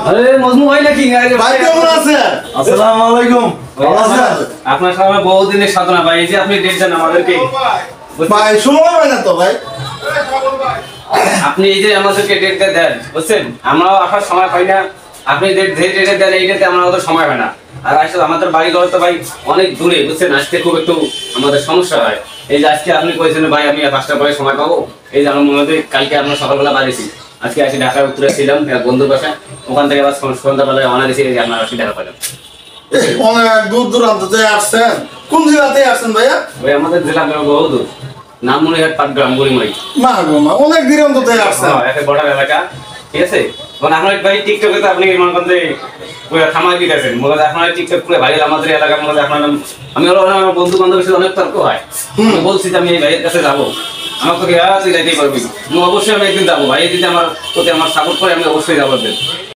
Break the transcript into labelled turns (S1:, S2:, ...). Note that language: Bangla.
S1: আরে মজনু ভাই নাকি?
S2: ভাই কেমন আছেন? আসসালামু আলাইকুম। ভালো আছেন?
S1: আপনার সামনে বহুদিনের সাধনা ভাই, এই যে আপনি ডেট দেন আমাদেরকে।
S2: ভাই সময় হয় না তো ভাই।
S1: আপনি এই যে আমাদেরকে ডেটটা দেন, বুঝছেন, আমরাও আসার সময় পাই না। আপনি যে ডেটে দেন এই ডেটে আমরা তো সময় হয় না। আর আসলে আমাদের বাড়ি ঘর তো ভাই অনেক দূরে, বুঝছেন, আসতে খুব একটু আমাদের সমস্যা হয়। এই যে আজকে আপনি কইছেন ভাই আমি 5টার পরে সময় পাবো, এই যে আমার মনে হয় কালকে আমরা সকালবেলা বাড়িছি, আজকে আসি ঢাকার উত্তরে ছিলাম এক বন্ধুর বাসায়, ওখান থেকে আবার সন্ধ্যাবেলায় অনা গেছি, আপনার আসি ঢাকা পেলাম।
S2: অনেক দূর দূরান্ত থেকে আসছেন। কোন জেলাতে আসছেন ভাইয়া?
S1: ওই আমাদের জেলা বহু দূর, নামমনিরহাট, পাটগ্রাম, বুড়িমারি।
S2: মা গো মা, অনেক দূরান্ত থেকে আসছেন।
S1: একটা বর্ডার এলাকা, ঠিক আছে। এখন আপনার ভাই টিকটকে তো আপনি মনে করেন যে থামাই দিতেছেন, মূলত আপনার টিকটক করে ভাই আমাদের এলাকার মধ্যে আপনার আমি হলো আমার বন্ধু বান্ধবের সাথে অনেক তর্ক হয়। আমি বলছি যে আমি এই ভাইয়ের কাছে যাবো, আমার তোকে তুই যাইতেই পারবি, অবশ্যই আমি একদিন যাবো ভাই, যদি আমার প্রতি আমার সাপোর্ট করে আমি অবশ্যই যাবো।